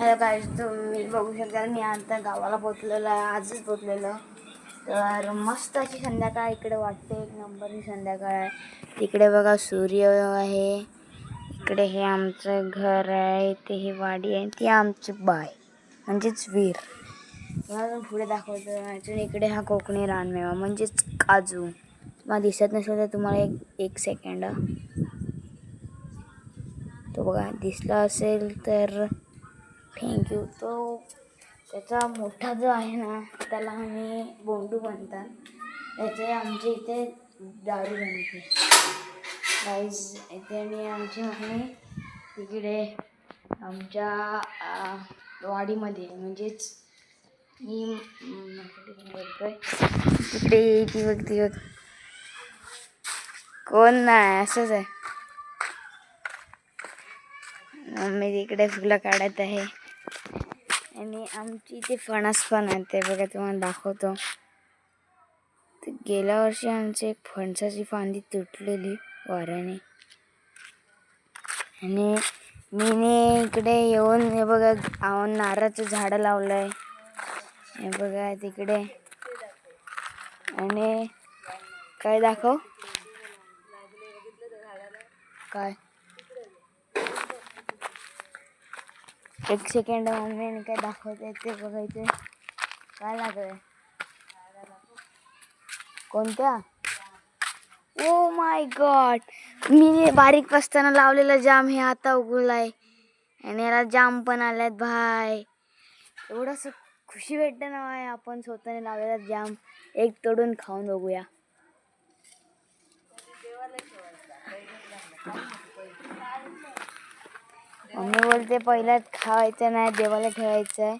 Hello guys, तुम्ही बघू शकता मी आता गावाला पोचलेलो आहे, आजच पोचलेलो. तर मस्त अशी संध्याकाळ इकडे वाटते, एक नंबरची संध्याकाळ आहे. तिकडे बघा सूर्य आहे, इकडे हे आमचं घर आहे, ते ही वाडी आहे, ती आमची बाय म्हणजेच वीर. तुम्हाला पुढे दाखवतो. अजून इकडे हा कोकणी रानमेवा म्हणजेच काजू. तुम्हाला दिसत नसेल तर तुम्हाला एक सेकंड, तो बघा दिसला असेल तर थँक्यू. तो त्याचा मोठा जो आहे ना त्याला आम्ही बोंडू म्हणतात. त्याचे आमच्या इथे दारू बनते गाईज. इथे मी आमची मम्मी तिकडे आमच्या वाडीमध्ये म्हणजेच मी बोलतोय तिकडे ती बघ कोण नाही, असंच आहे. मम्मी तिकडे फुलं काढत आहे आणि आमची इथे फणस पण आहे, ते बघा तुम्हाला दाखवतो. ते गेल्या वर्षी आमची एक फणसाची फांदी तुटलेली वाऱ्याने, आणि मीने इकडे येऊन हे बघा नारळाचं झाडं लावलं आहे, हे बघा तिकडे. आणि काय दाखव, काय एक सेकंड मम्मीने काय दाखवते ते बघायचे. काय लागलंय, कोणत्या? ओ माय गॉड, मी बारीक असताना लावलेला जाम हे आता उगवलाय आणि याला जाम पण आल्यात भाई. एवढं खुशी भेटते ना भाई, आपण स्वतःने लावलेला जाम एक तोडून खाऊन बघूया. मम्मी बोलते पहिला खावायचं नाही, देवाला ठेवायचं आहे.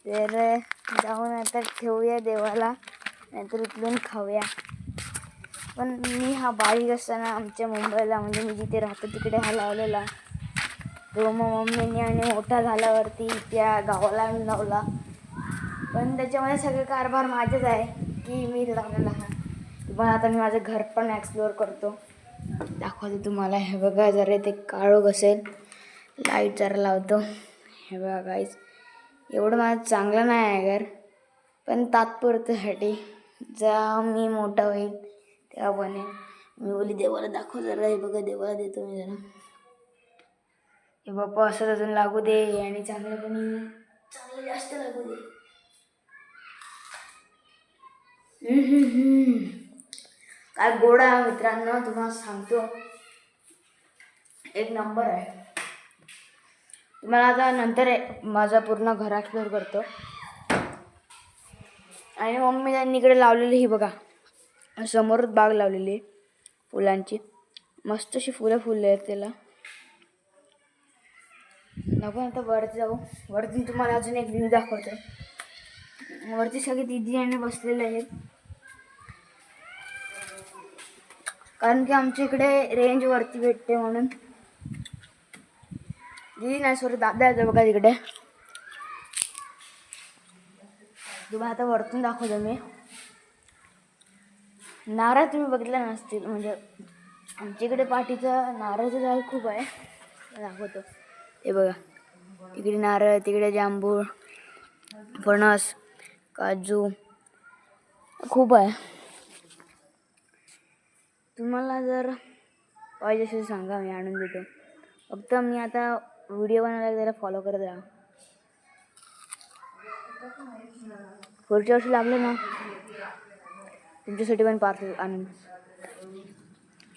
तर जाऊन आता ठेवूया देवाला, नाहीतर उचलून खाऊया. पण मी हा बारीक असताना आमच्या मुंबईला म्हणजे मी जिथे राहतो तिकडे हा लावलेला. तो मग मम्मीने आणि मोठा झाल्यावरती त्या गावाला लावला. पण त्याच्यामध्ये सगळे कारभार माझेच आहे की मी लावलेला हा. पण आता मी माझं घर पण एक्सप्लोअर करतो, दाखवते तुम्हाला. हे बघा जरा ते काळोख असेल, लाईट जरा लावतो. हे बघा गाईज, एवढं माझं चांगलं नाही आहे घर, पण तात्पुरत्यासाठी जेव्हा मी मोठा होईल तेव्हा बनेल. मी बोली देवाला दाखव जरा. हे बघा देवाला देतो मी जरा. हे बाप्पा असंच अजून लागू दे आणि चांगलं जास्त लागू दे. काय गोड आहे मित्रांनो, तुम्हाला सांगतो एक नंबर आहे. तुम्हाला आता नंतर माझा पूर्ण घर एक्सप्लोअर करतो. आणि मम्मी त्यांनी इकडे लावलेली ही बघा, समोरच बाग लावलेली फुलांची, मस्त अशी फुलं फुलले आहेत त्याला. नको आता वरती जाऊ, वरती तुम्हाला अजून एक व्ह्यू दाखवतो. वरती सगळे दीदी आणि बसलेले आहेत, कारण की आमच्या इकडे रेंज वरती भेटते म्हणून. दीदी नाही सॉरी दादा येतो बघा तिकडे. तुम्हाला आता वरतून दाखवतो मी. नारळ तुम्ही बघितला नसतील, म्हणजे आमच्या इकडे पाठीचं नारळाचं झाड खूप आहे, दाखवतो. हे बघा तिकडे नारळ, तिकडे जांभूळ, फणस, काजू खूप आहे. तुम्हाला जर पाहिजे असेल सांगा, मी आणून देतो. फक्त मी आता व्हिडिओ बनवायला त्याला फॉलो करत राहा. पुढच्या वर्षी लागले ना तुमच्यासाठी पण पार्सल आणून.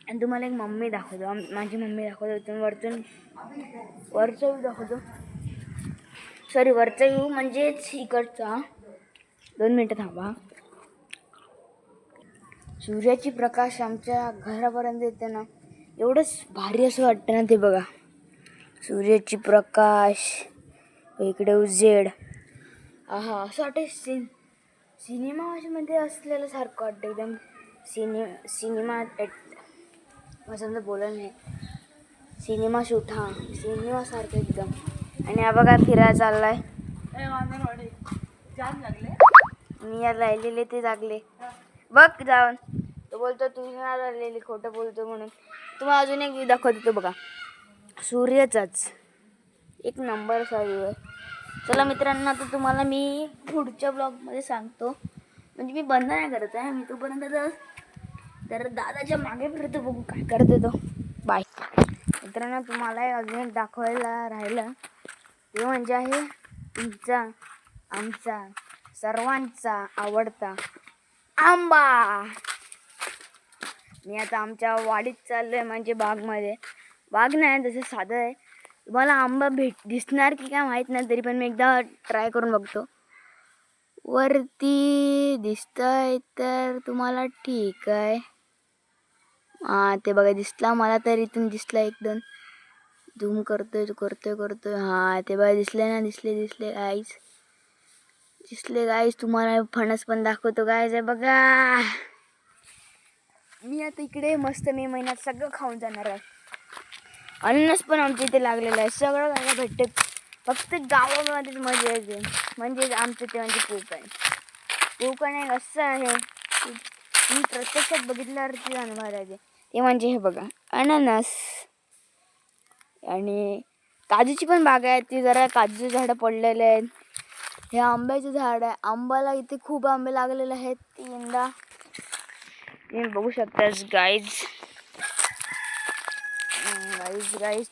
आणि तुम्हाला एक मम्मी दाखवतो, माझी मम्मी दाखवतो. तुम्ही वरचा व्ह्यू दाखवतो. सॉरी वरचा व्ह्यू म्हणजेच इकडचा. 2 मिनटं थांबा. सूर्याची प्रकाश आमच्या घरापर्यंत येते ना, एवढंच भारी असं वाटतं ना ते बघा. सूर्याची प्रकाश, इकडे उजेड, आहा असं वाटतं सिनेमामध्ये असलेलं सारखं वाटतं एकदम. सिनेमा समजा बोलायला नाही, सिनेमा शूट, हां सिनेमासारखं एकदम. आणि हा बघा फिरायला चाललाय. मी याला राहिलेले ते जागले बघ जाऊन. तो बोलतो तू नाही राहिलेली, खोटं बोलतो म्हणून. तुम्हाला अजून एक व्ह्यू दाखवतो. तो बघा सूर्याचाच एक नंबर असा व्ह्यू आहे. चला मित्रांनो, आता तुम्हाला मी पुढच्या ब्लॉगमध्ये सांगतो. म्हणजे मी बंद नाही करत आहे, मी तोपर्यंत तर दादाच्या मागे फिरतो, बघू काय करतो तो. बाय मित्रांनो. तुम्हाला अजून एक दाखवायला राहिलं ते म्हणजे आहे तुमचा आमचा सर्वांचा आवडता आंबा. मी आता आमच्या वाडीत चाललोय, म्हणजे बागमध्ये. बाग नाही, तसं साधं आहे. तुम्हाला आंबा दिसणार की काय माहीत नाही, तरी पण मी एकदा ट्राय करून बघतो. वरती दिसतंय तर तुम्हाला ठीक आहे. ते बघा दिसला मला, तर इथून दिसला. एकदम झूम करतोय. ते बघा दिसले ना, दिसले गाईज. तुम्हाला फणस पण दाखवतो गाईज. बघा मी आता इकडे मस्त मे महिन्यात सगळं खाऊन जाणार आहे. अननस पण आमच्या इथे लागलेलं आहे, सगळं काय भेटते. फक्त गावामध्येच मजा येते. म्हणजे आमचं ते म्हणजे कोकण एक असं आहे मी प्रत्यक्षात बघितल्यावरती जाणवणार आहे. ते म्हणजे हे बघा अननस. आणि काजूची पण बाग आहे, ती जरा काजूची झाडं पडलेले आहेत. हे आंब्याचे झाड आहे, आंब्याला इथे खूप आंबे लागलेले आहेत. यंदा तुम्ही बघू शकता गाईज.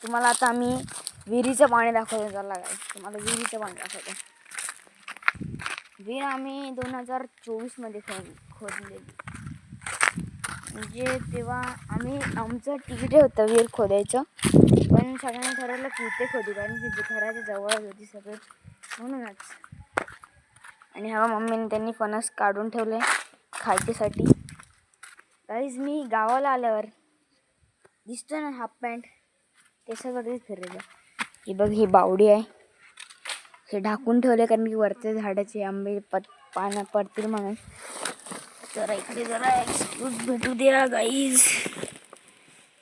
तुम्हाला आता आम्ही विहिरीचं पाणी दाखवतो. चला गाईज, तुम्हाला विहिरीचं पाणी दाखवतो. विहीर आम्ही 2024 मध्ये खोदलेली. म्हणजे तेव्हा आमचं तिकीट होतं विहीर खोदायचं, पण सगळ्यांनी ठरवलं की इथे खोदू, कारण की घराच्या जवळ होती सगळे म्हणूनच. आणि हा मम्मीने त्यांनी फणस काढून ठेवले खायच्यासाठी. गाईज मी गावाला आल्यावर दिसतो ना हाफ पॅन्ट केसाकडेच फिरलं. ही बघ, ही बावडी आहे, हे ढाकून ठेवले कारण की वरच्या झाडाचे आंबे पानं पडतील म्हणून. जरा इकडे एक्सक्यूज भेटू द्या गाईज.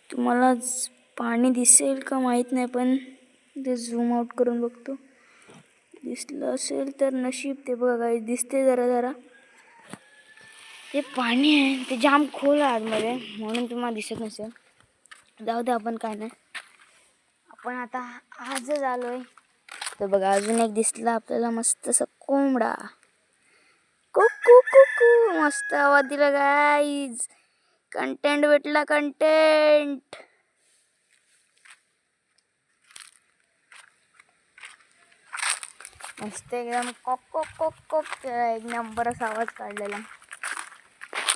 तुम्हाला पाणी दिसेल का माहीत नाही, पण ते झूम आउट करून बघतो. दिसलं असेल तर नशीब. ते बघा गाईज, दिसते जरा. ते पाणी आहे, ते जाम खोल आहे आतमध्ये, म्हणून तुम्हाला दिसत नसेल. जाऊ दे, आपण काय नाही. आपण आता आजच आलोय. तर बघा अजून एक दिसला आपल्याला मस्त असा कोंबडा. कुकू मस्त आवाज दिला गाईज. कंटेंट भेटला, कंटेंट. मस्त एकदम कोक एक नंबरच आवाज काढलेला.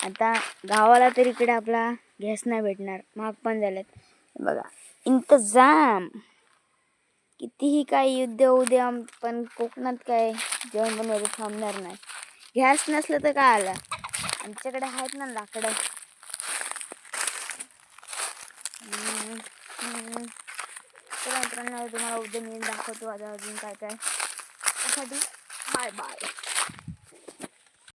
आता गावाला तर इकडे आपला गॅस नाही भेटणार, महाग पण झालेत. बघा इंतजाम. कितीही काय युद्ध होऊ द्या, पण कोकणात काय जेवण बनवायचं थांबणार नाही. गॅस नसलं तर काय आलं, आमच्याकडे आहेत ना लाकडं. चला मित्रांनो, तुम्हाला उद्या मी दाखवतो आता अजून काय त्यासाठी. बाय.